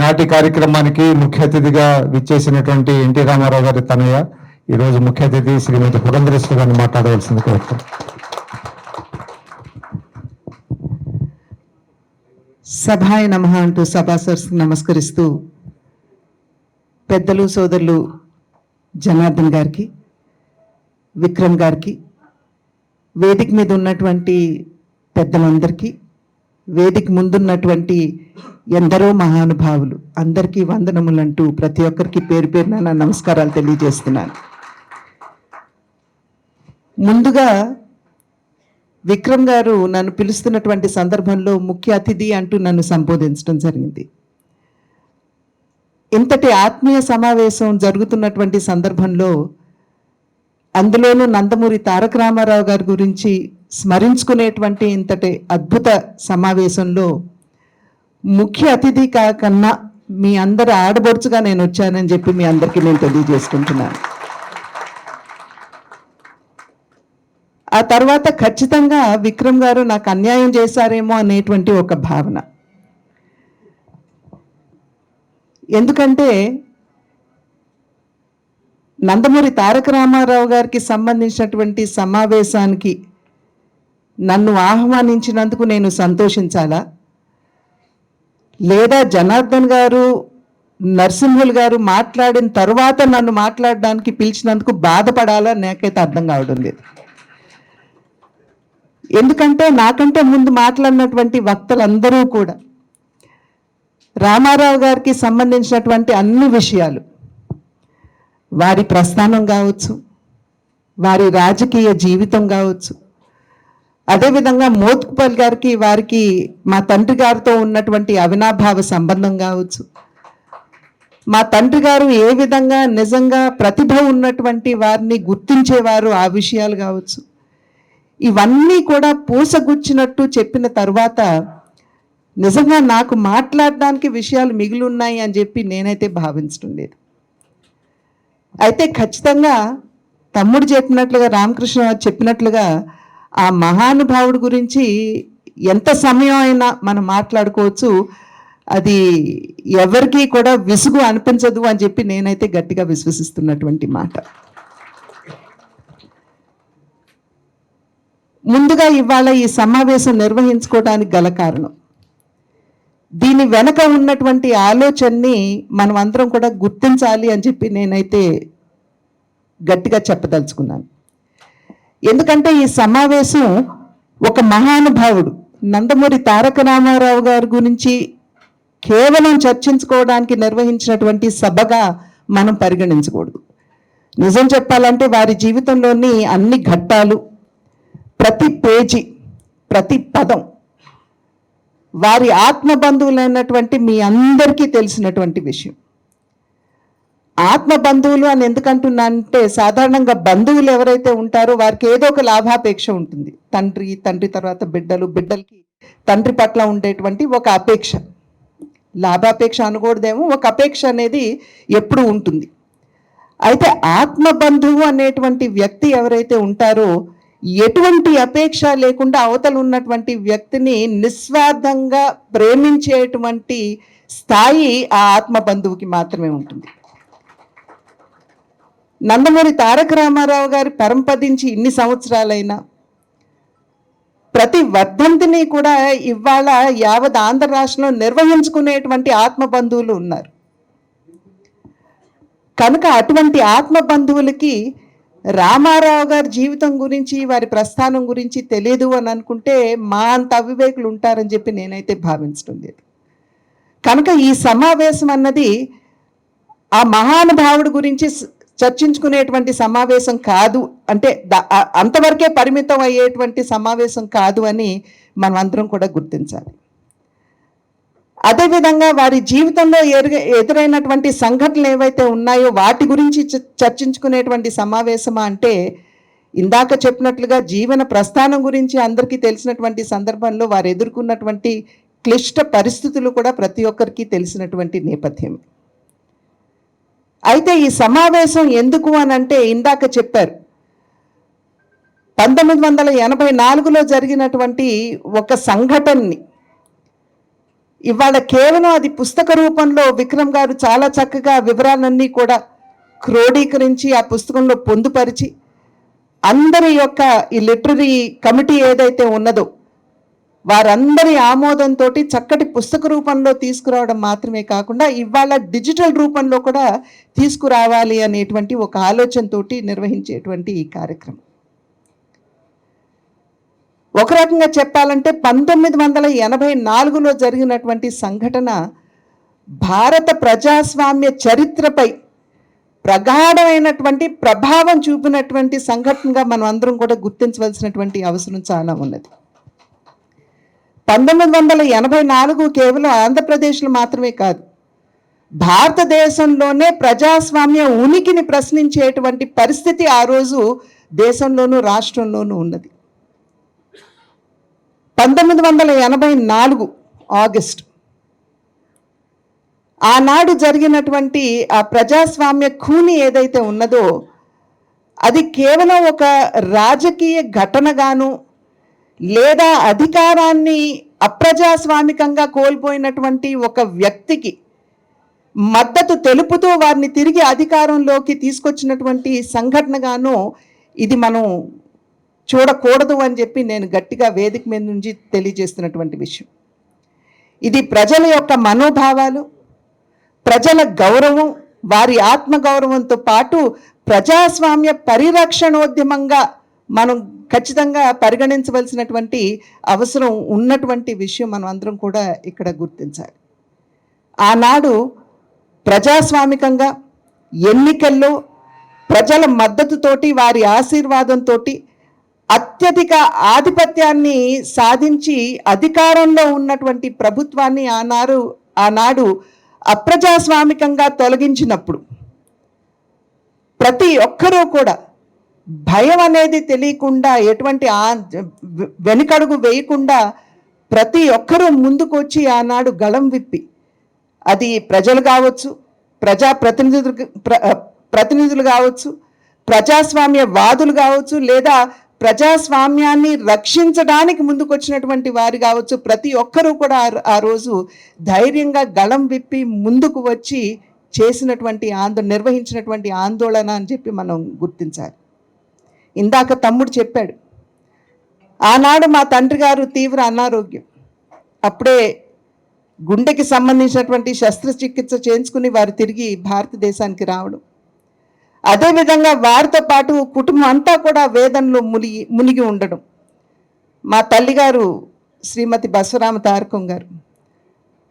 ఈనాటి కార్యక్రమానికి ముఖ్య అతిథిగా విచ్చేసినటువంటి ఎన్టీ రామారావు గారి తనయ్య ఈరోజు ముఖ్య అతిథి శ్రీమతి పురంధరేశ్వరి గారిని మాట్లాడవలసింది కోరుతాం. సభాయ నమః అంటూ సభాసర్స్ నమస్కరిస్తూ పెద్దలు సోదరులు జనార్దన్ గారికి, విక్రమ్ గారికి, వేదిక మీద ఉన్నటువంటి పెద్దలందరికీ, వేదిక ముందున్నటువంటి ఎందరో మహానుభావులు అందరికీ వందనములంటూ ప్రతి ఒక్కరికి పేరు పేరున నా నమస్కారాలు తెలియజేస్తున్నాను. ముందుగా విక్రమ్ గారు నన్ను పిలుస్తున్నటువంటి సందర్భంలో ముఖ్య అతిథి అంటూ నన్ను సంబోధించడం జరిగింది. ఇంతటి ఆత్మీయ సమావేశం జరుగుతున్నటువంటి సందర్భంలో, అందులోనూ నందమూరి తారక రామారావు గారి గురించి స్మరించుకునేటువంటి ఇంతటి అద్భుత సమావేశంలో ముఖ్య అతిథి కాకన్నా మీ అందరి ఆడబొడుచుగా నేను వచ్చానని చెప్పి మీ అందరికీ నేను తెలియజేసుకుంటున్నాను. ఆ తర్వాత ఖచ్చితంగా విక్రమ్ గారు నాకు అన్యాయం చేశారేమో అనేటువంటి ఒక భావన. ఎందుకంటే నందమూరి తారక రామారావు గారికి సంబంధించినటువంటి సమావేశానికి నన్ను ఆహ్వానించినందుకు నేను సంతోషించాలా, లేదా జనార్దన్ గారు, నరసింహులు గారు మాట్లాడిన తర్వాత నన్ను మాట్లాడడానికి పిలిచినందుకు బాధపడాలా నాకైతే అర్థం కావడం లేదు. ఎందుకంటే నాకంటే ముందు మాట్లాడినటువంటి వక్తలందరూ కూడా రామారావు గారికి సంబంధించినటువంటి అన్ని విషయాలు, వారి ప్రస్థానం కావచ్చు, వారి రాజకీయ జీవితం కావచ్చు, అదేవిధంగా మోత్కుపల్ గారికి వారికి మా తండ్రి గారితో ఉన్నటువంటి అవినాభావ సంబంధం కావచ్చు, మా తండ్రి గారు ఏ విధంగా నిజంగా ప్రతిభ ఉన్నటువంటి వారిని గుర్తించేవారు ఆ విషయాలు కావచ్చు, ఇవన్నీ కూడా పూసగుచ్చినట్టు చెప్పిన తర్వాత నిజంగా నాకు మాట్లాడడానికి విషయాలు మిగిలి ఉన్నాయి అని చెప్పి నేనైతే భావించడం లేదు. అయితే ఖచ్చితంగా తమ్ముడు చెప్పినట్లుగా, రామకృష్ణ చెప్పినట్లుగా ఆ మహానుభావుడి గురించి ఎంత సమయం అయినా మనం మాట్లాడుకోవచ్చు, అది ఎవరికీ కూడా విసుగు అనిపించదు అని చెప్పి నేనైతే గట్టిగా విశ్వసిస్తున్నటువంటి మాట. ముందుగా ఇవాళ ఈ సమావేశం నిర్వహించుకోవడానికి గల కారణం, దీని వెనక ఉన్నటువంటి ఆలోచనని మనం అందరం కూడా గుర్తించాలి అని చెప్పి నేనైతే గట్టిగా చెప్పదలుచుకున్నాను. ఎందుకంటే ఈ సమావేశం ఒక మహానుభావుడు నందమూరి తారక రామారావు గారి గురించి కేవలం చర్చించుకోవడానికి నిర్వహించినటువంటి సభగా మనం పరిగణించకూడదు. నిజం చెప్పాలంటే వారి జీవితంలోని అన్ని ఘట్టాలు, ప్రతి పేజీ, ప్రతి పదం వారి ఆత్మబంధువులైనటువంటి మీ అందరికీ తెలిసినటువంటి విషయం. ఆత్మబంధువులు అని ఎందుకంటున్నానంటే, సాధారణంగా బంధువులు ఎవరైతే ఉంటారో వారికి ఏదో ఒక లాభాపేక్ష ఉంటుంది. తండ్రి తర్వాత బిడ్డలకి తండ్రి పట్ల ఉండేటువంటి ఒక అపేక్ష, లాభాపేక్ష అనకూడదేమో, ఒక అపేక్ష అనేది ఎప్పుడు ఉంటుంది. అయితే ఆత్మబంధువు అనేటువంటి వ్యక్తి ఎవరైతే ఉంటారో ఎటువంటి అపేక్ష లేకుండా అవతల ఉన్నటువంటి వ్యక్తిని నిస్వార్థంగా ప్రేమించేటువంటి స్థాయి ఆ ఆత్మబంధువుకి మాత్రమే ఉంటుంది. నందమూరి తారక రామారావు గారి పరంపదించి ఇన్ని సంవత్సరాలైనా ప్రతి వర్ధంతిని కూడా ఇవాళ యావత్ ఆంధ్ర రాష్ట్రంలో నిర్వహించుకునేటువంటి ఆత్మబంధువులు ఉన్నారు. కనుక అటువంటి ఆత్మబంధువులకి రామారావు గారి జీవితం గురించి, వారి ప్రస్థానం గురించి తెలియదు అని అనుకుంటే మా అంత అవివేకులు ఉంటారని చెప్పి నేనైతే భావించడం లేదు. కనుక ఈ సమావేశం అన్నది ఆ మహానుభావుడి గురించి చర్చించుకునేటువంటి సమావేశం కాదు, అంటే అంతవరకే పరిమితం అయ్యేటువంటి సమావేశం కాదు అని మనం అందరం కూడా గుర్తించాలి. అదేవిధంగా వారి జీవితంలో ఎదురైనటువంటి సంఘటనలు ఏవైతే ఉన్నాయో వాటి గురించి చర్చించుకునేటువంటి సమావేశమా అంటే, ఇందాక చెప్పినట్లుగా జీవన ప్రస్థానం గురించి అందరికీ తెలిసినటువంటి సందర్భంలో వారు ఎదుర్కొన్నటువంటి క్లిష్ట పరిస్థితులు కూడా ప్రతి ఒక్కరికి తెలిసినటువంటి నేపథ్యం. అయితే ఈ సమావేశం ఎందుకు అని అంటే, ఇందాక చెప్పారు 1984లో జరిగినటువంటి ఒక సంఘటనని ఇవాళ కేవలం అది పుస్తక రూపంలో విక్రమ్ గారు చాలా చక్కగా వివరాలన్నీ కూడా క్రోడీకరించి ఆ పుస్తకంలో పొందుపరిచి అందరి యొక్క ఈ లిటరరీ కమిటీ ఏదైతే ఉన్నదో వారందరి ఆమోదంతో చక్కటి పుస్తక రూపంలో తీసుకురావడం మాత్రమే కాకుండా ఇవాళ డిజిటల్ రూపంలో కూడా తీసుకురావాలి అనేటువంటి ఒక ఆలోచనతోటి నిర్వహించేటువంటి ఈ కార్యక్రమం. ఒక రకంగా చెప్పాలంటే 1984లో జరిగినటువంటి సంఘటన భారత ప్రజాస్వామ్య చరిత్రపై ప్రగాఢమైనటువంటి ప్రభావం చూపినటువంటి సంఘటనగా మనం అందరం కూడా గుర్తించవలసినటువంటి అవసరం చాలా ఉన్నది. 1984 కేవలం ఆంధ్రప్రదేశ్లో మాత్రమే కాదు, భారతదేశంలోనే ప్రజాస్వామ్య ఉనికిని ప్రశ్నించేటువంటి పరిస్థితి ఆ రోజు దేశంలోనూ రాష్ట్రంలోనూ ఉన్నది. 1984 ఆగస్టు ఆనాడు జరిగినటువంటి ఆ ప్రజాస్వామ్య ఖూని ఏదైతే ఉన్నదో అది కేవలం ఒక రాజకీయ ఘటనగాను లేదా అధికారాన్ని అప్రజాస్వామికంగా కోల్పోయినటువంటి ఒక వ్యక్తికి మద్దతు తెలుపుతూ వారిని తిరిగి అధికారంలోకి తీసుకొచ్చినటువంటి సంఘటనగాను ఇది మనం చూడకూడదు అని చెప్పి నేను గట్టిగా వేదిక మీద నుంచి తెలియజేస్తున్నటువంటి విషయం. ఇది ప్రజల యొక్క మనోభావాలు, ప్రజల గౌరవం, వారి ఆత్మగౌరవంతో పాటు ప్రజాస్వామ్య పరిరక్షణోద్యమంగా మనం ఖచ్చితంగా పరిగణించవలసినటువంటి అవసరం ఉన్నటువంటి విషయం మనం అందరం కూడా ఇక్కడ గుర్తించాలి. ఆనాడు ప్రజాస్వామికంగా ఎన్నికల్లో ప్రజల మద్దతుతోటి వారి ఆశీర్వాదంతో అత్యధిక ఆధిపత్యాన్ని సాధించి అధికారంలో ఉన్నటువంటి ప్రభుత్వాన్ని ఆనాడు అప్రజాస్వామికంగా తొలగించినప్పుడు ప్రతి ఒక్కరూ కూడా భయం అనేది తెలియకుండా ఎటువంటి వెనుకడుగు వేయకుండా ప్రతి ఒక్కరూ ముందుకు వచ్చి ఆనాడు గళం విప్పి అది ప్రజలు కావచ్చు, ప్రతినిధులు కావచ్చు, ప్రజాస్వామ్య వాదులు కావచ్చు, లేదా ప్రజాస్వామ్యాన్ని రక్షించడానికి ముందుకు వచ్చినటువంటి వారు కావచ్చు, ప్రతి ఒక్కరూ కూడా ఆ రోజు ధైర్యంగా గళం విప్పి ముందుకు వచ్చి చేసినటువంటి నిర్వహించినటువంటి ఆందోళన అని చెప్పి మనం గుర్తించాలి. ఇందాక తమ్ముడు చెప్పాడు, ఆనాడు మా తండ్రి గారు తీవ్ర అనారోగ్యం, అప్పుడే గుండెకి సంబంధించినటువంటి శస్త్రచికిత్స చేయించుకుని వారు తిరిగి భారతదేశానికి రావడం, అదేవిధంగా వారితో పాటు కుటుంబం అంతా కూడా వేదనలో మునిగి ఉండడం, మా తల్లిగారు శ్రీమతి బసవరామ తారకం గారు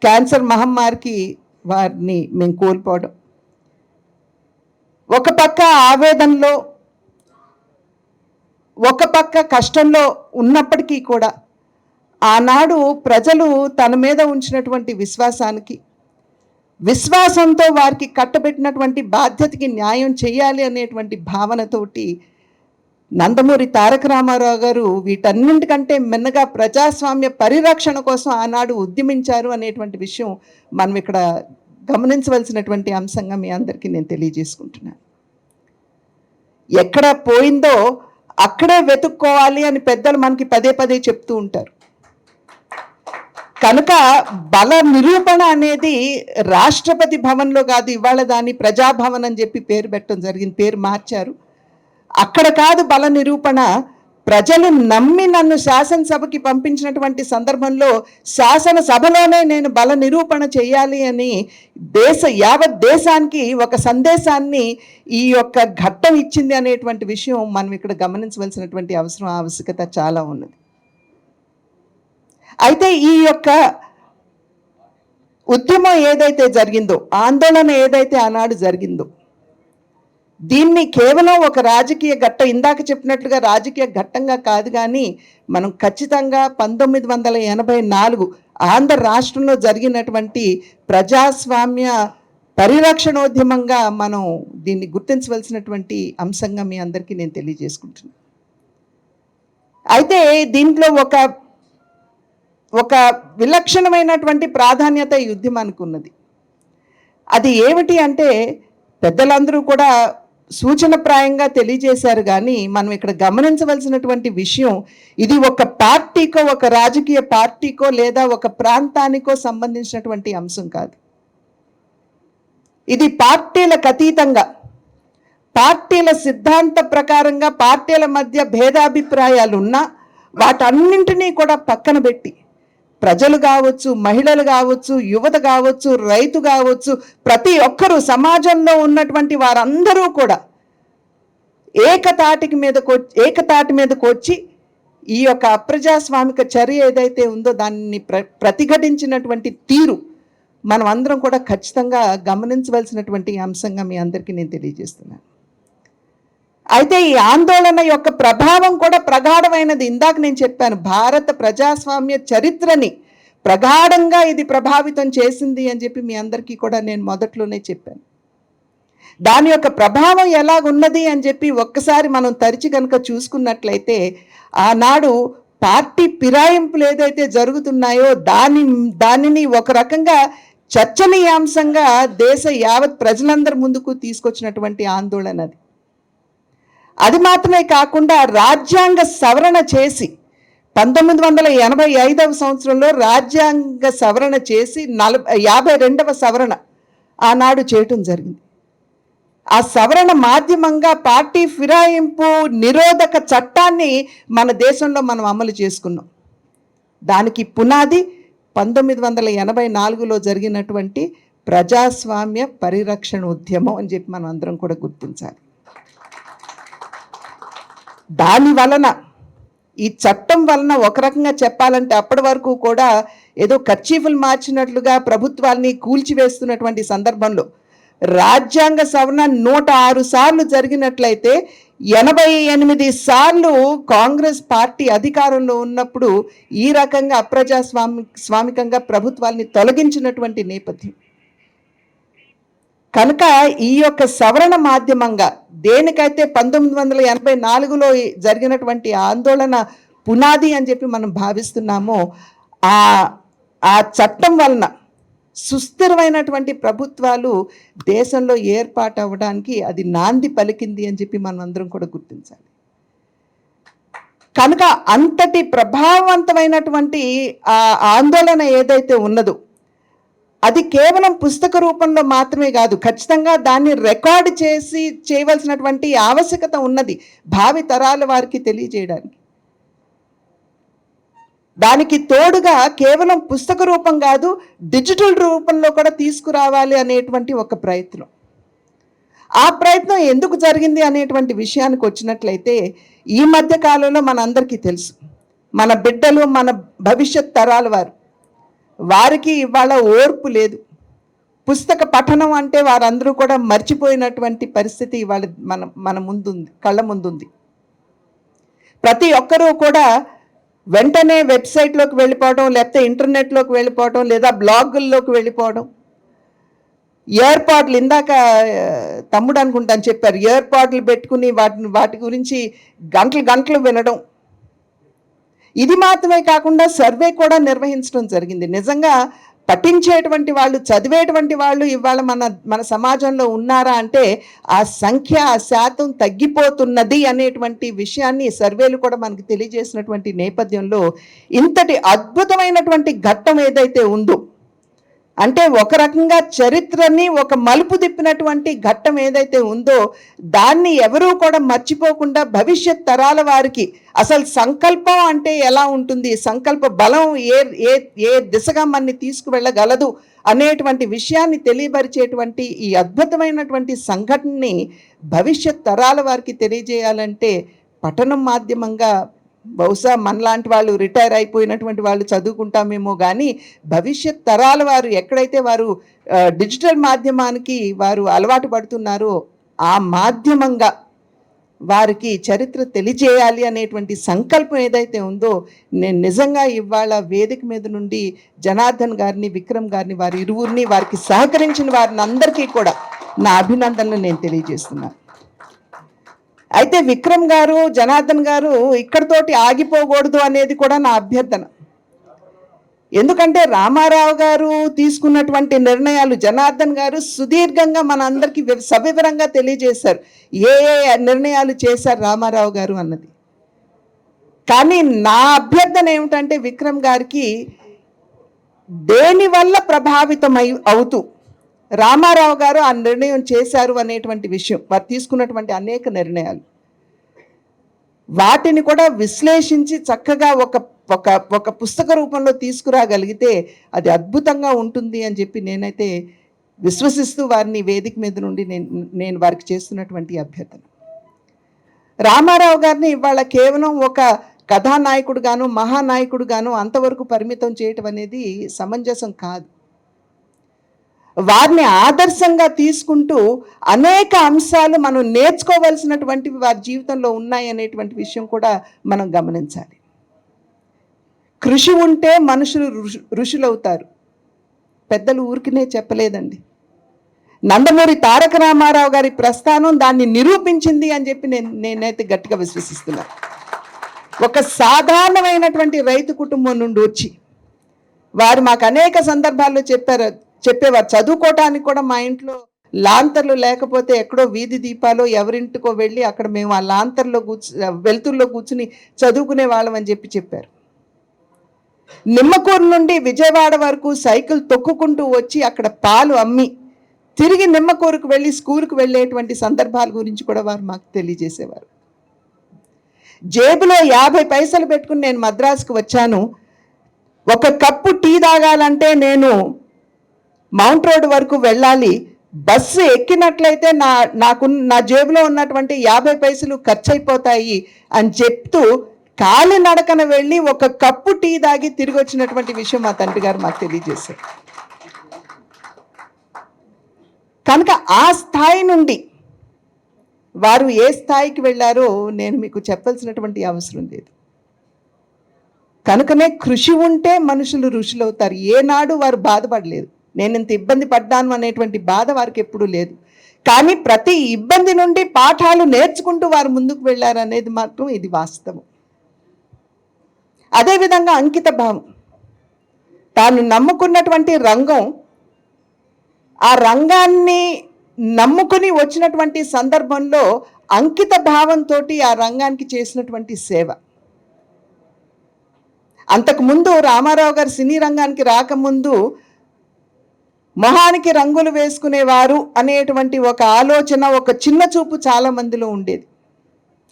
క్యాన్సర్ మహమ్మారికి వారిని మేము కోల్పోవడం, ఒక పక్క ఆవేదనలో ఒక పక్క కష్టంలో ఉన్నప్పటికీ కూడా ఆనాడు ప్రజలు తన మీద ఉంచినటువంటి విశ్వాసంతో వారికి కట్టబెట్టినటువంటి బాధ్యతకి న్యాయం చేయాలి అనేటువంటి భావనతోటి నందమూరి తారక రామారావు గారు వీటన్నింటికంటే మిన్నగా ప్రజాస్వామ్య పరిరక్షణ కోసం ఆనాడు ఉద్యమించారు అనేటువంటి విషయం మనం ఇక్కడ గమనించవలసినటువంటి అంశంగా మీ అందరికీ నేను తెలియజేసుకుంటున్నాను. ఎక్కడ పోయిందో అక్కడే వెతుక్కోవాలి అని పెద్దలు మనకి పదే పదే చెప్తూ ఉంటారు. కనుక బల నిరూపణ అనేది రాష్ట్రపతి భవన్లో కాదు, ఇవాళ దాన్ని ప్రజాభవన్ అని చెప్పి పేరు పెట్టడం జరిగింది, పేరు మార్చారు. అక్కడ కాదు బల నిరూపణ, ప్రజలు నమ్మి నన్ను శాసనసభకి పంపించినటువంటి సందర్భంలో శాసనసభలోనే నేను బల నిరూపణ చేయాలి అని యావత్ దేశానికి ఒక సందేశాన్ని ఈ యొక్క ఘట్టం ఇచ్చింది అనేటువంటి విషయం మనం ఇక్కడ గమనించవలసినటువంటి ఆవశ్యకత చాలా ఉన్నది. అయితే ఈ యొక్క ఉద్యమం ఏదైతే జరిగిందో, ఆందోళన ఏదైతే ఆనాడు జరిగిందో, దీన్ని కేవలం ఒక రాజకీయ ఘట్టం, ఇందాక చెప్పినట్లుగా రాజకీయ ఘట్టంగా కాదు, కానీ మనం ఖచ్చితంగా 1984 ఆంధ్ర రాష్ట్రంలో జరిగినటువంటి ప్రజాస్వామ్య పరిరక్షణోద్యమంగా మనం దీన్ని గుర్తించవలసినటువంటి అంశంగా మీ అందరికీ నేను తెలియజేసుకుంటున్నాను. అయితే దీంట్లో ఒక విలక్షణమైనటువంటి ప్రాధాన్యత ఈ ఉద్యమానికి ఉన్నది. అది ఏమిటి అంటే, పెద్దలందరూ కూడా సూచనప్రాయంగా తెలియజేశారు. కానీ మనం ఇక్కడ గమనించవలసినటువంటి విషయం, ఇది ఒక పార్టీకో, ఒక రాజకీయ పార్టీకో లేదా ఒక ప్రాంతానికో సంబంధించినటువంటి అంశం కాదు. ఇది పార్టీలకు అతీతంగా, పార్టీల సిద్ధాంత ప్రకారంగా పార్టీల మధ్య భేదాభిప్రాయాలు ఉన్నా వాటన్నింటినీ కూడా పక్కన పెట్టి ప్రజలు కావచ్చు, మహిళలు కావచ్చు, యువత కావచ్చు, రైతు కావచ్చు, ప్రతి ఒక్కరూ సమాజంలో ఉన్నటువంటి వారందరూ కూడా ఏకతాటి మీదకు వచ్చి ఈ యొక్క అప్రజాస్వామిక చర్య ఏదైతే ఉందో దాన్ని ప్రతిఘటించినటువంటి తీరు మనం అందరం కూడా ఖచ్చితంగా గమనించవలసినటువంటి అంశంగా మీ అందరికీ నేను తెలియజేస్తున్నాను. అయితే ఈ ఆందోళన యొక్క ప్రభావం కూడా ప్రగాఢమైనది. ఇందాక నేను చెప్పాను, భారత ప్రజాస్వామ్య చరిత్రని ప్రగాఢంగా ఇది ప్రభావితం చేసింది అని చెప్పి మీ అందరికీ కూడా నేను మొదట్లోనే చెప్పాను. దాని యొక్క ప్రభావం ఎలాగున్నది అని చెప్పి ఒక్కసారి మనం తరిచి కనుక చూసుకున్నట్లయితే, ఆనాడు పార్టీ ఫిరాయింపులు ఏదైతే జరుగుతున్నాయో దానిని ఒక రకంగా చర్చనీయాంశంగా దేశ యావత్ ప్రజలందరి ముందుకు తీసుకొచ్చినటువంటి ఆందోళన అది. అది మాత్రమే కాకుండా రాజ్యాంగ సవరణ చేసి 1985వ సంవత్సరంలో రాజ్యాంగ సవరణ చేసి 52వ సవరణ ఆనాడు చేయటం జరిగింది. ఆ సవరణ మాధ్యమంగా పార్టీ ఫిరాయింపు నిరోధక చట్టాన్ని మన దేశంలో మనం అమలు చేసుకున్నాం. దానికి పునాది 1984లో జరిగినటువంటి ప్రజాస్వామ్య పరిరక్షణ ఉద్యమం అని చెప్పి మనం అందరం కూడా గుర్తించాలి. దాని వలన, ఈ చట్టం వలన ఒక రకంగా చెప్పాలంటే అప్పటి వరకు కూడా ఏదో కర్చీఫులు మార్చినట్లుగా ప్రభుత్వాన్ని కూల్చివేస్తున్నటువంటి సందర్భంలో రాజ్యాంగ సవరణ 106 సార్లు జరిగినట్లయితే 88 సార్లు కాంగ్రెస్ పార్టీ అధికారంలో ఉన్నప్పుడు ఈ రకంగా అప్రజాస్వామికంగా ప్రభుత్వాన్ని తొలగించినటువంటి నేపథ్యం. కనుక ఈ యొక్క సవరణ మాధ్యమంగా దేనికైతే 1984లో జరిగినటువంటి ఆందోళన పునాది అని చెప్పి మనం భావిస్తున్నామో, ఆ చట్టం వలన సుస్థిరమైనటువంటి ప్రభుత్వాలు దేశంలో ఏర్పాటు అవ్వడానికి అది నాంది పలికింది అని చెప్పి మనం అందరం కూడా గుర్తించాలి. కనుక అంతటి ప్రభావవంతమైనటువంటి ఆ ఆందోళన ఏదైతే ఉన్నదో అది కేవలం పుస్తక రూపంలో మాత్రమే కాదు, ఖచ్చితంగా దాన్ని రికార్డు చేసి చేయవలసినటువంటి ఆవశ్యకత ఉన్నది భావి తరాల వారికి తెలియజేయడానికి. దానికి తోడుగా కేవలం పుస్తక రూపం కాదు, డిజిటల్ రూపంలో కూడా తీసుకురావాలి అనేటువంటి ఒక ప్రయత్నం. ఆ ప్రయత్నం ఎందుకు జరిగింది అనేటువంటి విషయానికి వచ్చినట్లయితే, ఈ మధ్య కాలంలో మనందరికీ తెలుసు, మన బిడ్డలు, మన భవిష్యత్ తరాల వారికి ఇవాళ ఓర్పు లేదు. పుస్తక పఠనం అంటే వారందరూ కూడా మర్చిపోయినటువంటి పరిస్థితి ఇవాళ మన ముందుంది, కళ్ళ ముందుంది. ప్రతి ఒక్కరూ కూడా వెంటనే వెబ్సైట్లోకి వెళ్ళిపోవడం, లేకపోతే ఇంటర్నెట్లోకి వెళ్ళిపోవడం, లేదా బ్లాగుల్లోకి వెళ్ళిపోవడం. ఇయర్పాడ్లు, ఇందాక తమ్ముడు అనుకుంటాను చెప్పారు, ఇయర్పాడ్లు పెట్టుకుని వాటి గురించి గంటలు వినడం. ఇది మాత్రమే కాకుండా సర్వే కూడా నిర్వహించడం జరిగింది. నిజంగా పఠించేటువంటి వాళ్ళు, చదివేటువంటి వాళ్ళు ఇవాళ మన సమాజంలో ఉన్నారా అంటే ఆ సంఖ్య, ఆ శాతం తగ్గిపోతున్నది అనేటువంటి విషయాన్ని సర్వేలు కూడా మనకు తెలియజేసినటువంటి నేపథ్యంలో ఇంతటి అద్భుతమైనటువంటి ఘట్టం ఏదైతే ఉందో, అంటే ఒక రకంగా చరిత్రని ఒక మలుపు తిప్పినటువంటి ఘట్టం ఏదైతే ఉందో దాన్ని ఎవరూ కూడా మర్చిపోకుండా భవిష్యత్ తరాల వారికి అసలు సంకల్పం అంటే ఎలా ఉంటుంది, సంకల్ప బలం ఏ దిశగా మనని తీసుకువెళ్ళగలదు అనేటువంటి విషయాన్ని తెలియపరిచేటువంటి ఈ అద్భుతమైనటువంటి సంఘటనని భవిష్యత్ తరాల వారికి తెలియజేయాలంటే పఠనం మాధ్యమంగా బహుశా మనలాంటి వాళ్ళు, రిటైర్ అయిపోయినటువంటి వాళ్ళు చదువుకుంటామేమో, కానీ భవిష్యత్ తరాల వారు ఎక్కడైతే వారు డిజిటల్ మాధ్యమానికి వారు అలవాటు పడుతున్నారో ఆ మాధ్యమంగా వారికి చరిత్ర తెలియజేయాలి అనేటువంటి సంకల్పం ఏదైతే ఉందో, నేను నిజంగా ఇవాళ వేదిక మీద నుండి జనార్దన్ గారిని, విక్రమ్ గారిని, వారి ఇరువురిని, వారికి సహకరించిన వారిని అందరికీ కూడా నా అభినందనలు నేను తెలియజేస్తున్నాను. అయితే విక్రమ్ గారు, జనార్దన్ గారు ఇక్కడితోటి ఆగిపోకూడదు అనేది కూడా నా అభ్యర్థన. ఎందుకంటే రామారావు గారు తీసుకున్నటువంటి నిర్ణయాలు జనార్దన్ గారు సుదీర్ఘంగా మన అందరికీ సవివరంగా తెలియజేశారు ఏ ఏ నిర్ణయాలు చేశారు రామారావు గారు అన్నది. కానీ నా అభ్యర్థన ఏమిటంటే విక్రమ్ గారికి దేనివల్ల ప్రభావితం అవుతూ రామారావు గారు ఆ నిర్ణయం చేశారు అనేటువంటి విషయం, వారు తీసుకున్నటువంటి అనేక నిర్ణయాలు, వాటిని కూడా విశ్లేషించి చక్కగా ఒక ఒక ఒక పుస్తక రూపంలో తీసుకురాగలిగితే అది అద్భుతంగా ఉంటుంది అని చెప్పి నేనైతే విశ్వసిస్తూ వారిని వేదిక మీద నుండి నేను వారికి చేస్తున్నటువంటి అభ్యర్థన. రామారావు గారిని ఇవాళ కేవలం ఒక కథానాయకుడుగాను మహానాయకుడుగాను అంతవరకు పరిమితం చేయటం అనేది సమంజసం కాదు. వారిని ఆదర్శంగా తీసుకుంటూ అనేక అంశాలు మనం నేర్చుకోవలసినటువంటివి వారి జీవితంలో ఉన్నాయి అనేటువంటి విషయం కూడా మనం గమనించాలి. కృషి ఉంటే మనుషులు ఋషులవుతారు, పెద్దలు ఊరికినే చెప్పలేదండి. నందమూరి తారక రామారావు గారి ప్రస్థానం దాన్ని నిరూపించింది అని చెప్పి నేనైతే గట్టిగా విశ్వసిస్తున్నాను. ఒక సాధారణమైనటువంటి రైతు కుటుంబం నుండి వచ్చి వారు మాకు అనేక సందర్భాల్లో చెప్పేవారు చదువుకోవటానికి కూడా మా ఇంట్లో లాంతర్లు లేకపోతే ఎక్కడో వీధి దీపాలో ఎవరింటికో వెళ్ళి అక్కడ మేము ఆ లాంతర్లో వెలుతురులో కూర్చుని చదువుకునే వాళ్ళం అని చెప్పారు. నిమ్మకూరు నుండి విజయవాడ వరకు సైకిల్ తొక్కుకుంటూ వచ్చి అక్కడ పాలు అమ్మి తిరిగి నిమ్మకూరుకు వెళ్ళి స్కూల్కి వెళ్ళేటువంటి సందర్భాల గురించి కూడా వారు మాకు తెలియజేసేవారు. జేబులో 50 పైసలు పెట్టుకుని నేను మద్రాసుకు వచ్చాను, ఒక కప్పు టీ తాగాలంటే నేను మౌంట్ రోడ్ వరకు వెళ్ళాలి, బస్సు ఎక్కినట్లయితే నా జేబులో ఉన్నటువంటి 50 పైసలు ఖర్చు అయిపోతాయి అని చెప్తూ కాలి నడకన వెళ్ళి ఒక కప్పు టీ తాగి తిరిగి వచ్చినటువంటి విషయం మా తండ్రి గారు మాకు తెలియజేశారు. కనుక ఆ స్థాయి నుండి వారు ఏ స్థాయికి వెళ్ళారో నేను మీకు చెప్పాల్సినటువంటి అవసరం లేదు. కనుకనే కృషి ఉంటే మనుషులు ఋషులవుతారు. ఏనాడు వారు బాధపడలేదు, నేను ఇంత ఇబ్బంది పడ్డాను అనేటువంటి బాధ వారికి ఎప్పుడూ లేదు. కానీ ప్రతి ఇబ్బంది నుండి పాఠాలు నేర్చుకుంటూ వారు ముందుకు వెళ్ళారు అనేది మాత్రం ఇది వాస్తవం. అదేవిధంగా అంకిత భావం, తాను నమ్ముకున్నటువంటి రంగం, ఆ రంగాన్ని నమ్ముకుని వచ్చినటువంటి సందర్భంలో అంకిత భావంతో ఆ రంగానికి చేసినటువంటి సేవ. అంతకుముందు రామారావు గారు సినీ రంగానికి రాకముందు మొహానికి రంగులు వేసుకునేవారు అనేటువంటి ఒక ఆలోచన, ఒక చిన్న చూపు చాలా మందిలో ఉండేది,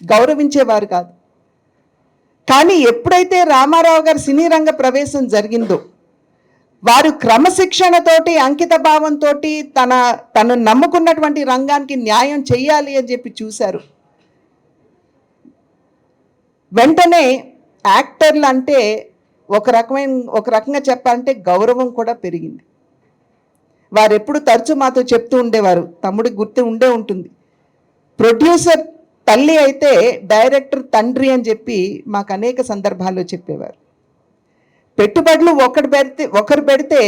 గౌరవించేవారు కాదు. కానీ ఎప్పుడైతే రామారావు గారు సినీ రంగ ప్రవేశం జరిగిందో వారు క్రమశిక్షణతోటి అంకిత భావంతో తను నమ్ముకున్నటువంటి రంగానికి న్యాయం చేయాలి అని చెప్పి చూశారు. వెంటనే యాక్టర్లు అంటే ఒక రకంగా చెప్పాలంటే గౌరవం కూడా పెరిగింది. వారు ఎప్పుడు తరచు మాతో చెప్తూ ఉండేవారు, తమ్ముడికి గుర్తు ఉంటుంది, ప్రొడ్యూసర్ తల్లి అయితే డైరెక్టర్ తండ్రి అని చెప్పి మాకు అనేక సందర్భాల్లో చెప్పేవారు. పెట్టుబడులు ఒకరు పెడితే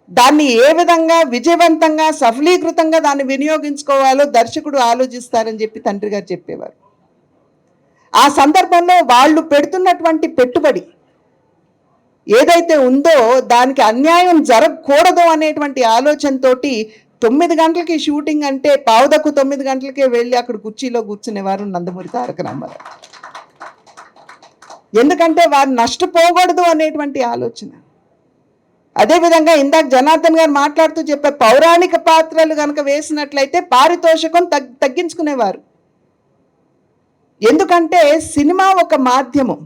దాన్ని ఏ విధంగా విజయవంతంగా సఫలీకృతంగా దాన్ని వినియోగించుకోవాలో దర్శకుడు ఆలోచిస్తారని చెప్పి తండ్రి గారు చెప్పేవారు. ఆ సందర్భంలో వాళ్ళు పెడుతున్నటువంటి పెట్టుబడి ఏదైతే ఉందో దానికి అన్యాయం జరగకూడదు అనేటువంటి ఆలోచనతోటి 9 గంటలకి షూటింగ్ అంటే 8:45 గంటలకే వెళ్ళి అక్కడ కుర్చీలో కూర్చునేవారు నందమూరి తారక రామారావు. ఎందుకంటే వారు నష్టపోకూడదు అనేటువంటి ఆలోచన. అదేవిధంగా ఇందాక జనార్దన్ గారు మాట్లాడుతూ చెప్పే పౌరాణిక పాత్రలు కనుక వేసినట్లయితే పారితోషికం తగ్గించుకునేవారు. ఎందుకంటే సినిమా ఒక మాధ్యమం,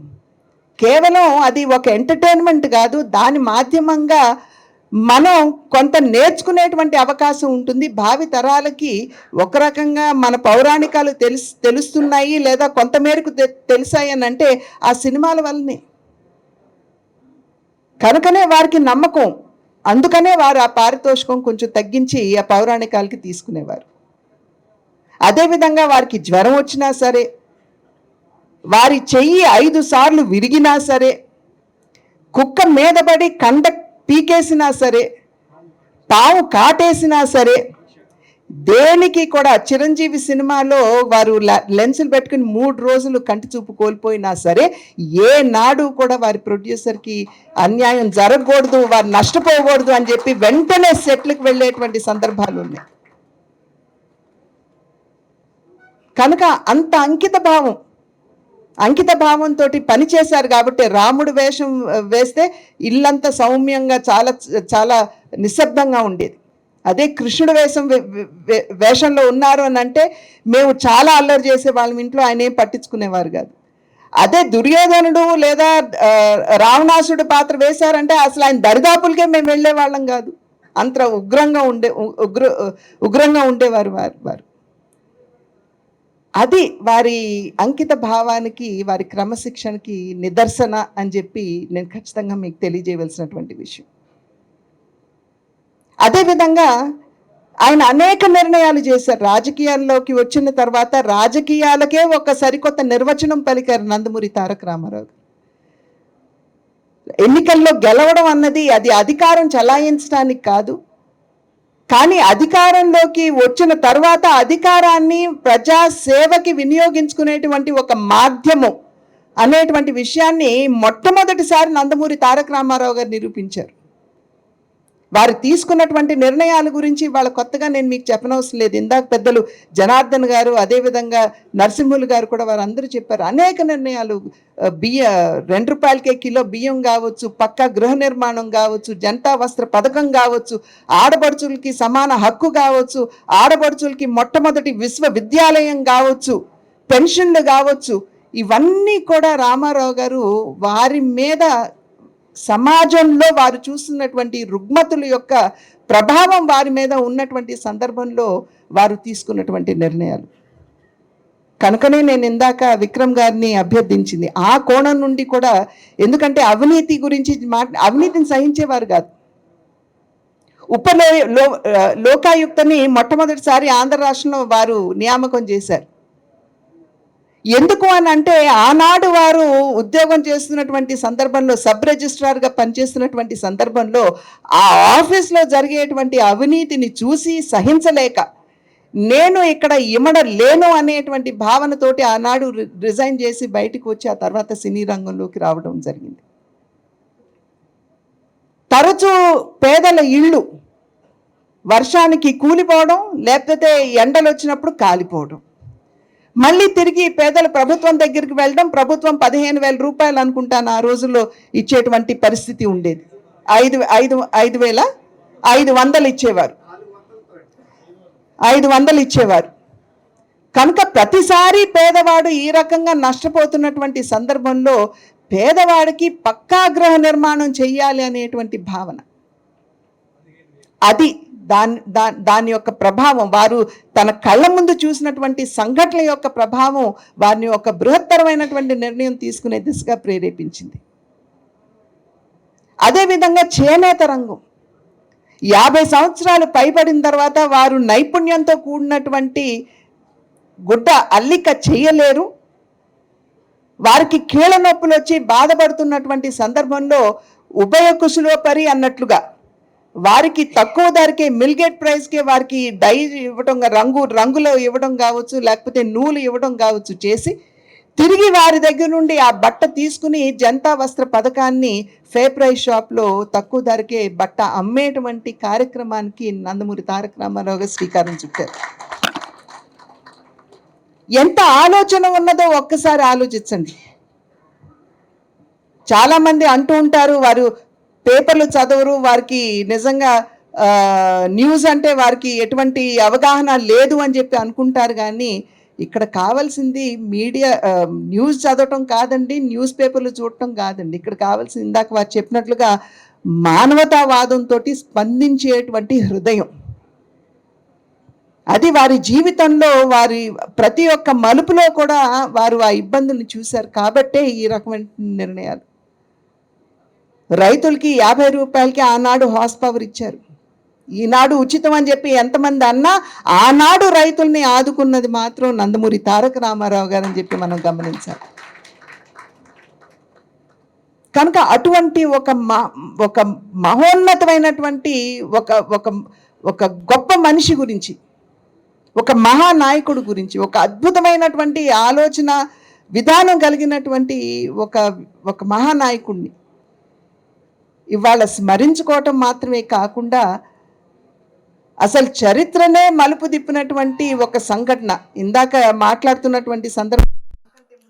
కేవలం అది ఒక ఎంటర్టైన్మెంట్ కాదు, దాని మాధ్యమంగా మనం కొంత నేర్చుకునేటువంటి అవకాశం ఉంటుంది. భావి తరాలకి ఒక రకంగా మన పౌరాణికాలు తెలుస్తున్నాయి లేదా కొంత మేరకు తెలిసాయి అని అంటే ఆ సినిమాల వల్లనే. కనుకనే వారికి నమ్మకం, అందుకనే వారు ఆ పారితోషికం కొంచెం తగ్గించి ఆ పౌరాణికాలకి తీసుకునేవారు. అదేవిధంగా వారికి జ్వరం వచ్చినా సరే, వారి చెయ్యి 5 సార్లు విరిగినా సరే, కుక్క మీద పడి కండ పీకేసినా సరే, పావు కాటేసినా సరే, దేనికి కూడా చిరంజీవి సినిమాలో వారు లెన్సులు పెట్టుకుని 3 రోజులు కంటి చూపు కోల్పోయినా సరే ఏ నాడు కూడా వారి ప్రొడ్యూసర్కి అన్యాయం జరగకూడదు, వారు నష్టపోకూడదు అని చెప్పి వెంటనే సెట్లకు వెళ్ళేటువంటి సందర్భాలు ఉన్నాయి. కనుక అంత అంకిత భావంతో పనిచేశారు కాబట్టి రాముడు వేషం వేస్తే ఇల్లంతా సౌమ్యంగా చాలా చాలా నిశ్శబ్దంగా ఉండేది. అదే కృష్ణుడు వేషంలో ఉన్నారు అని అంటే మేము చాలా అల్లరి చేసే వాళ్ళం, ఇంట్లో ఆయన ఏం పట్టించుకునేవారు కాదు. అదే దుర్యోధనుడు లేదా రావణాసుడు పాత్ర వేశారంటే అసలు ఆయన దరిదాపులకే మేము వెళ్ళే వాళ్ళం కాదు, అంత ఉగ్రంగా ఉండేవారు వారు. అది వారి అంకిత భావానికి, వారి క్రమశిక్షణకి నిదర్శన అని చెప్పి నేను ఖచ్చితంగా మీకు తెలియజేయవలసినటువంటి విషయం. అదేవిధంగా ఆయన అనేక నిర్ణయాలు చేశారు. రాజకీయాల్లోకి వచ్చిన తర్వాత రాజకీయాలకే ఒక సరికొత్త నిర్వచనం పలికారు నందమూరి తారక రామారావు. ఎన్నికల్లో గెలవడం అన్నది అది అధికారం చలాయించడానికి కాదు, కానీ అధికారంలోకి వచ్చిన తర్వాత అధికారాన్ని ప్రజా సేవకి వినియోగించుకునేటువంటి ఒక మాధ్యమం అనేటువంటి విషయాన్ని మొట్టమొదటిసారి నందమూరి తారక రామారావు గారు నిరూపించారు. వారు తీసుకున్నటువంటి నిర్ణయాల గురించి వాళ్ళ కొత్తగా నేను మీకు చెప్పనవసరం లేదు. ఇందాక పెద్దలు జనార్దన్ గారు, అదేవిధంగా నరసింహులు గారు కూడా వారందరూ చెప్పారు. అనేక నిర్ణయాలు, ₹2 కిలో బియ్యం కావచ్చు, పక్కా గృహ నిర్మాణం కావచ్చు, జంటా వస్త్ర పథకం కావచ్చు, ఆడపడుచులకి సమాన హక్కు కావచ్చు, ఆడపడుచులకి మొట్టమొదటి విశ్వవిద్యాలయం కావచ్చు, పెన్షన్లు కావచ్చు, ఇవన్నీ కూడా రామారావు గారు వారి మీద సమాజంలో వారు చూస్తున్నటువంటి రుగ్మతుల యొక్క ప్రభావం వారి మీద ఉన్నటువంటి సందర్భంలో వారు తీసుకున్నటువంటి నిర్ణయాలు. కనుకనే నేను ఇందాక విక్రమ్ గారిని అభ్యర్థించింది ఆ కోణం నుండి కూడా. ఎందుకంటే అవినీతి గురించి అవినీతిని సహించేవారు కాదు. లోకాయుక్తని మొట్టమొదటిసారి ఆంధ్ర రాష్ట్రంలో వారు నియామకం చేశారు. ఎందుకు అని అంటే ఆనాడు వారు ఉద్యోగం చేస్తున్నటువంటి సందర్భంలో, సబ్ రిజిస్ట్రార్గా పనిచేస్తున్నటువంటి సందర్భంలో ఆ ఆఫీస్లో జరిగేటువంటి అవినీతిని చూసి సహించలేక నేను ఇక్కడ ఇమడలేను అనేటువంటి భావనతోటి ఆనాడు రిజైన్ చేసి బయటకు వచ్చి ఆ తర్వాత సినీ రంగంలోకి రావడం జరిగింది. తరచూ పేదల ఇళ్ళు వర్షానికి కూలిపోవడం, లేకపోతే ఎండలు వచ్చినప్పుడు కాలిపోవడం, మళ్ళీ తిరిగి పేదల ప్రభుత్వం దగ్గరికి వెళ్ళడం. ప్రభుత్వం 15,000 రూపాయలు అనుకుంటాను ఆ రోజుల్లో ఇచ్చేటువంటి పరిస్థితి ఉండేది. 5,500 ఇచ్చేవారు, 500 ఇచ్చేవారు. కనుక ప్రతిసారి పేదవాడు ఈ రకంగా నష్టపోతున్నటువంటి సందర్భంలో పేదవాడికి పక్కా గృహ నిర్మాణం చెయ్యాలి అనేటువంటి భావన, అది దాని యొక్క ప్రభావం, వారు తన కళ్ళ ముందు చూసినటువంటి సంఘటనల యొక్క ప్రభావం వారిని ఒక బృహత్తరమైనటువంటి నిర్ణయం తీసుకునే దిశగా ప్రేరేపించింది. అదేవిధంగా చేనేత రంగం 50 సంవత్సరాలు పైబడిన తర్వాత వారు నైపుణ్యంతో కూడినటువంటి గుడ్డ అల్లిక చేయలేరు. వారికి కీళ్ళ నొప్పులు వచ్చి బాధపడుతున్నటువంటి సందర్భంలో ఉభయ కుశలోపరి అన్నట్లుగా వారికి తక్కువ ధరకే, మిల్గేట్ ప్రైస్కే వారికి డై ఇవ్వడం, రంగులో ఇవ్వడం కావచ్చు, లేకపోతే నూలు ఇవ్వడం కావచ్చు చేసి తిరిగి వారి దగ్గర నుండి ఆ బట్ట తీసుకుని జంటా వస్త్ర పథకాన్ని ఫే ప్రైస్ షాప్లో తక్కువ ధరకే బట్ట అమ్మేటువంటి కార్యక్రమానికి నందమూరి తారక రామారావు గారు శ్రీకారం చుట్టారు. ఎంత ఆలోచన ఉన్నదో ఒక్కసారి ఆలోచించండి. చాలామంది అంటూ ఉంటారు వారు పేపర్లు చదవరు, వారికి నిజంగా న్యూస్ అంటే వారికి ఎటువంటి అవగాహన లేదు అని చెప్పి అనుకుంటారు. కానీ ఇక్కడ కావాల్సింది మీడియా న్యూస్ చదవటం కాదండి, న్యూస్ పేపర్లు చూడటం కాదండి. ఇక్కడ కావాల్సింది ఇందాక వారు చెప్పినట్లుగా మానవతావాదంతో స్పందించేటువంటి హృదయం. అది వారి జీవితంలో వారి ప్రతి ఒక్క మలుపులో కూడా వారు ఆ ఇబ్బందుల్ని చూశారు కాబట్టే ఈ రకమైన నిర్ణయాలు. రైతులకి ₹50కి ఆనాడు హార్స్ పవర్ ఇచ్చారు. ఈనాడు ఉచితం అని చెప్పి ఎంతమంది అన్నా ఆనాడు రైతుల్ని ఆదుకున్నది మాత్రం నందమూరి తారక రామారావు గారు అని చెప్పి మనం గమనించాలి. కనుక అటువంటి ఒక మహోన్నతమైనటువంటి ఒక గొప్ప మనిషి గురించి ఒక మహానాయకుడు గురించి, ఒక అద్భుతమైనటువంటి ఆలోచన విధానం కలిగినటువంటి ఒక ఒక మహానాయకుడిని ఇవాళ స్మరించుకోవటం మాత్రమే కాకుండా అసలు చరిత్రనే మలుపు తిప్పినటువంటి ఒక సంఘటన ఇందాక మాట్లాడుతున్నటువంటి సందర్భం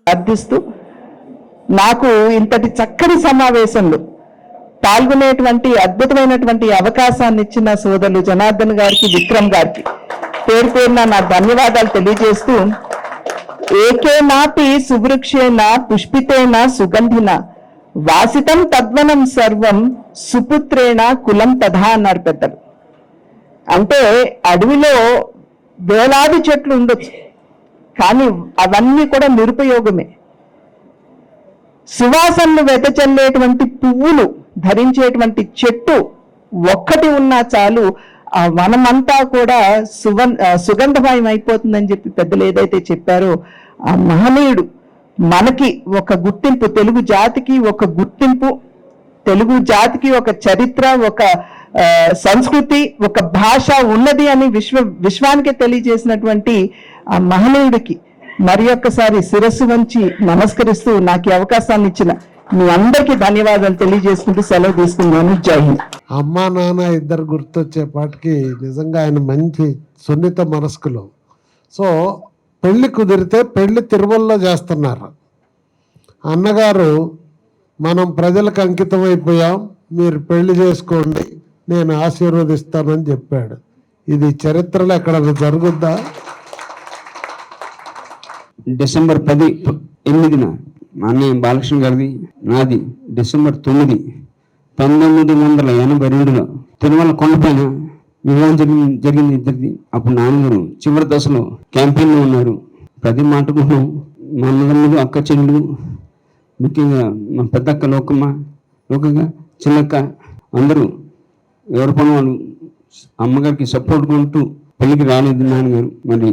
అర్థిస్తూ నాకు ఇంతటి చక్కని సమావేశంలో పాల్గొనేటువంటి అద్భుతమైనటువంటి అవకాశాన్ని ఇచ్చిన సోదరులు జనార్దన్ గారికి, విక్రమ్ గారికి పేరు పేరున నా ధన్యవాదాలు తెలియజేస్తూ, ఏకేనాపి సువృక్షేణ పుష్పితేన సుగంధిన వాసితం తద్వనం సర్వం సుపుత్రేణ కులం తథా అన్నారు పెద్దలు. అంటే అడవిలో వేలాది చెట్లు ఉండొచ్చు, కానీ అవన్నీ కూడా నిరుపయోగమే. సువాసనలు వెదజల్లేటువంటి పువ్వులు ధరించేటువంటి చెట్టు ఒక్కటి ఉన్నా చాలు ఆ వనమంతా కూడా సుగంధమయం అయిపోతుందని చెప్పి పెద్దలు ఏదైతే చెప్పారో, ఆ మహనీయుడు మనకి ఒక గుర్తింపు, తెలుగు జాతికి ఒక గుర్తింపు, తెలుగు జాతికి ఒక చరిత్ర, ఒక సంస్కృతి, ఒక భాష ఉన్నది అని విశ్వానికి తెలియజేసినటువంటి ఆ మహనీయుడికి మరి ఒక్కసారి శిరస్సు వంచి నమస్కరిస్తూ నాకు ఈ అవకాశాన్ని ఇచ్చిన మీ అందరికీ ధన్యవాదాలు తెలియజేసుకుంటూ సెలవు తీసుకున్నాను. జై హింద్. అమ్మా నాన్న ఇద్దరు గుర్తొచ్చేపాటికి నిజంగా ఆయన మంచి సున్నిత మనస్కులు. సో పెళ్లి కుదిరితే పెళ్లి తిరుమలలో చేస్తున్నారు. అన్నగారు మనం ప్రజలకు అంకితం అయిపోయాం, మీరు పెళ్లి చేసుకోండి, నేను ఆశీర్వదిస్తానని చెప్పాడు. ఇది చరిత్రలో ఎక్కడ జరుగుద్దా? డిసెంబర్ 8న మా అన్నయ్య బాలకృష్ణ గారిది, నాది డిసెంబర్ 9, 1982లో తిరుమల కొండపైన వివాహం జరిగింది ఇద్దరిది. అప్పుడు నాన్నగారు చివరి దశలో క్యాంపెయిన్లో ఉన్నారు. ప్రతి మాటకున్నాం. మా అన్నదమ్ములు, అక్క చెల్లెలు, ముఖ్యంగా మా పెద్దక్క లోకగా చిన్నక్క అందరూ ఎవరి పని వాళ్ళు అమ్మగారికి సపోర్ట్ కొంటూ పెళ్ళికి రాలేదు నాన్నగారు. మరి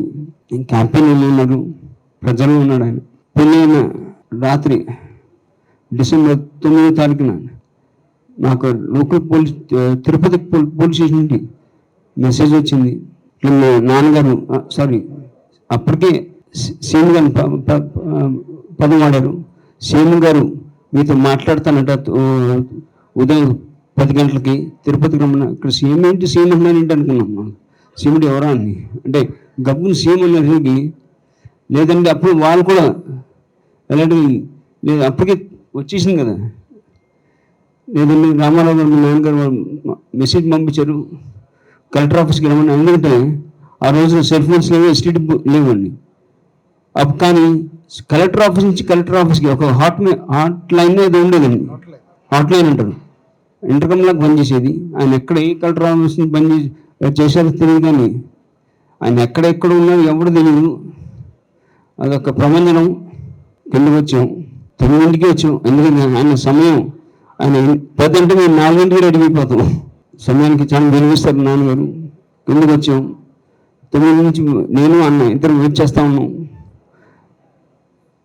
క్యాంపెయిన్లో ఉన్నారు, ప్రజల్లో ఉన్నాడు ఆయన. పెళ్ళైన రాత్రి డిసెంబర్ 9వ తారీఖున నాకు లోకల్ తిరుపతి పోలీస్ స్టేషన్ నుండి మెసేజ్ వచ్చింది. నాన్నగారు అప్పటికే సీఎం గారు పదం వాడారు. సీఎం గారు మీతో మాట్లాడతానంట ఉదయం 10 గంటలకి తిరుపతికి రమ్మన్నా. ఇక్కడ సీఎం ఏంటి, సీఎం అన్నారేంటి అనుకున్నాం. సీఎండి ఎవరా అని అంటే గబ్బుని సీఎం అన్నది లేదండి. అప్పుడు వాళ్ళు కూడా ఎలాంటి లేదు, అప్పటికే వచ్చేసింది కదా. లేదండి రామారావు గారు, మా నాన్నగారు మెసేజ్ పంపించారు కలెక్టర్ ఆఫీస్కి రమ్మని. ఎందుకంటే ఆ రోజు సెల్ ఫోన్స్ లేవు, ఎస్టీడీ లేవండి. అప్పుడు కానీ కలెక్టర్ ఆఫీస్ నుంచి కలెక్టర్ ఆఫీస్కి ఒక హాట్ లైన్ ఏదో ఉండేదండి, హాట్ లైన్ అంటారు, ఇంటర్కమ్లాగా పనిచేసేది. ఆయన ఎక్కడ ఏ కలెక్టర్ ఆఫీస్ నుంచి చేశారో తెలియదు, కానీ ఆయన ఎక్కడెక్కడ ఉన్నారో ఎవరు తెలియదు. అదొక ప్రపంచం. కిందకి వచ్చాం, 9కి వచ్చాం. ఎందుకంటే ఆయన సమయం, ఆయన 10 అంటే మేము 4ంటికి రెడీ అయిపోతాం. సమయానికి చాలా విలువిస్తారు నాన్నగారు. కిందకి వచ్చాం. 9 నుంచి నేను అన్న ఇద్దరు వెయిట్ చేస్తా ఉన్నాం.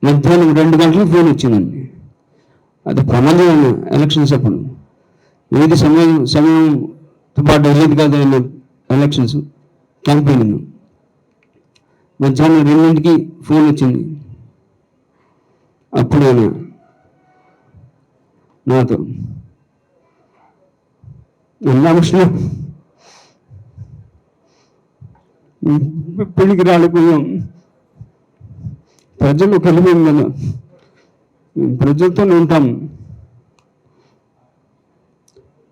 మధ్యాహ్నం 2 గంటలకు ఫోన్ వచ్చిందండి. అది ప్రమాదం. ఎలక్షన్స్ అప్పుడు ఏది సమయంతో పాటు వెళ్ళేది కాదు ఆయన ఎలక్షన్స్ క్యాంపెయినింగ్. మధ్యాహ్నం 2ంటికి ఫోన్ వచ్చింది. అప్పుడు ఆయన నాతో రామకృష్ణ పెళ్ళికి రాలిపోయాం, ప్రజలు కలిపాం కదా, ప్రజలతోనే ఉంటాం,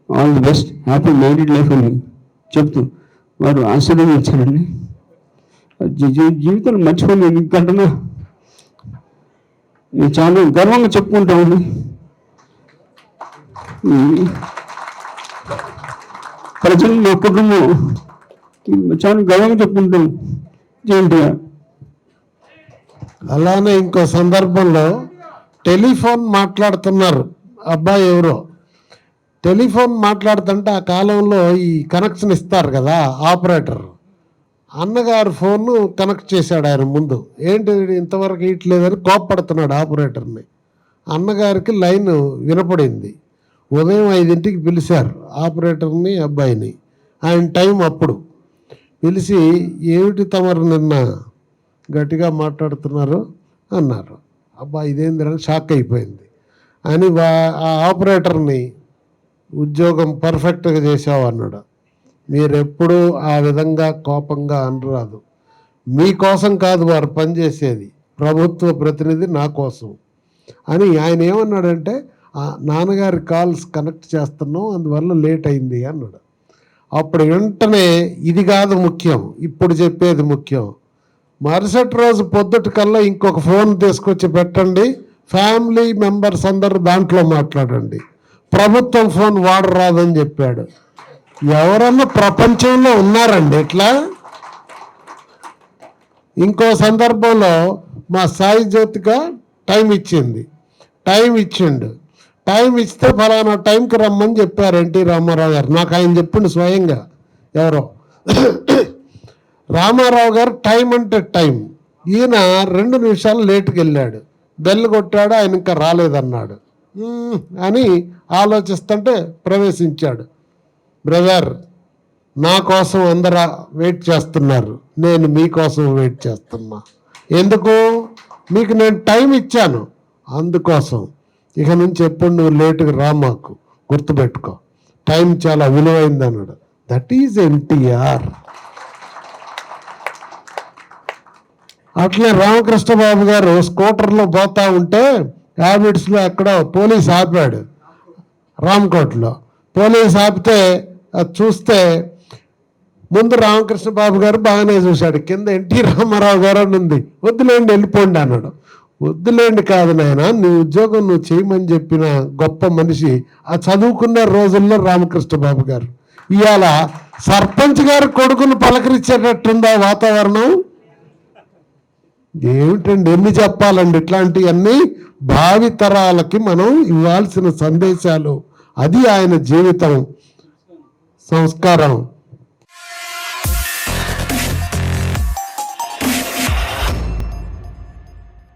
all the best, happy married life అని చెప్తూ వారు ఆశీర్వదించారండి. జీవితంలో మర్చిపోలేదు ఇంకంటున్నా. నేను చాలా గర్వంగా చెప్పుకుంటామండి. ప్రజలు మా కుటుంబం చాలా గర్వంగా చెప్పుకుంటాం. జయంతిగా అలానే ఇంకో సందర్భంలో టెలిఫోన్ మాట్లాడుతున్నారు. అబ్బాయి ఎవరో టెలిఫోన్ మాట్లాడుతుంటే ఆ కాలంలో ఈ కనెక్షన్ ఇస్తారు కదా ఆపరేటర్, అన్నగారు ఫోన్ కనెక్ట్ చేశాడు ఆయన ముందు. ఏంటి ఇంతవరకు ఇట్లేదని కోప్పడుతున్నాడు ఆపరేటర్ని. అన్నగారికి లైన్ వినపడింది. ఉదయం 5ంటికి పిలిచారు ఆపరేటర్ని, అబ్బాయిని. ఆయన టైం అప్పుడు పిలిచి ఏమిటి తమరు నిన్న గట్టిగా మాట్లాడుతున్నారు అన్నారు. అబ్బా ఇదేందిరని షాక్ అయిపోయింది. అని ఆ ఆపరేటర్ని ఉద్యోగం పర్ఫెక్ట్గా చేసావు అన్నాడు. మీరెప్పుడూ ఆ విధంగా కోపంగా అనరాదు. మీకోసం కాదు వారు పనిచేసేది, ప్రభుత్వ ప్రతినిధి నా కోసం అని. ఆయన ఏమన్నాడంటే నాన్నగారి కాల్స్ కనెక్ట్ చేస్తున్నాం అందువల్ల లేట్ అయింది అన్నాడు. అప్పుడు వెంటనే ఇది కాదు ముఖ్యం, ఇప్పుడు చెప్పేది ముఖ్యం. మరుసటి రోజు పొద్దుటికల్లా ఇంకొక ఫోన్ తీసుకొచ్చి పెట్టండి, ఫ్యామిలీ మెంబర్స్ అందరూ దాంట్లో మాట్లాడండి, ప్రభుత్వం ఫోన్ వాడరాదని చెప్పాడు. ఎవరన్నా ప్రపంచంలో ఉన్నారండి ఇట్లా? ఇంకో సందర్భంలో మా సాయి జ్యోతిక టైం ఇచ్చిండు. టైం ఇస్తే ఫలానా టైంకి రమ్మని చెప్పారు ఎన్టీ రామారావు గారు. నాకు ఆయన చెప్పిండు స్వయంగా. ఎవరో రామారావు గారు టైం అంటే టైం. ఈయన 2 నిమిషాలు లేటుకి వెళ్ళాడు. బెల్ కొట్టాడు, ఆయన ఇంకా రాలేదన్నాడు. అని ఆలోచిస్తుంటే ప్రవేశించాడు. బ్రదర్, నా కోసం అందరూ వెయిట్ చేస్తున్నారు, నేను మీకోసం వెయిట్ చేస్తున్నా. ఎందుకు? మీకు నేను టైం ఇచ్చాను, అందుకోసం. ఇక నుంచి ఎప్పుడు నువ్వు లేటుగా రా, మాకు గుర్తుపెట్టుకో, టైం చాలా విలువైంది అన్నాడు. That is NTR. అట్లే రామకృష్ణ బాబు గారు స్కూటర్లో పోతా ఉంటే హ్యాబిట్స్లో ఎక్కడో పోలీస్ ఆపాడు. రామ్కోట్లో పోలీస్ ఆపితే అది చూస్తే ముందు రామకృష్ణ బాబు గారు బాగానే చూశాడు, కింద ఎన్టీ రామారావు గారు అని ఉంది. వద్దులేండి వెళ్ళిపోండి అన్నాడు. వద్దులేండి కాదు నాయన, నీ ఉద్యోగం నువ్వు చేయమని చెప్పిన గొప్ప మనిషి ఆ చదువుకున్న రోజుల్లో రామకృష్ణ బాబు గారు. ఇవాళ సర్పంచ్ గారు కొడుకును పలకరించేటట్టుందా వాతావరణం? ఏమిటండి, ఎన్ని చెప్పాలండి ఇట్లాంటివన్నీ? భావితరాలకి మనం ఇవ్వాల్సిన సందేశాలు. అది ఆయన జీవితం, సంస్కారం.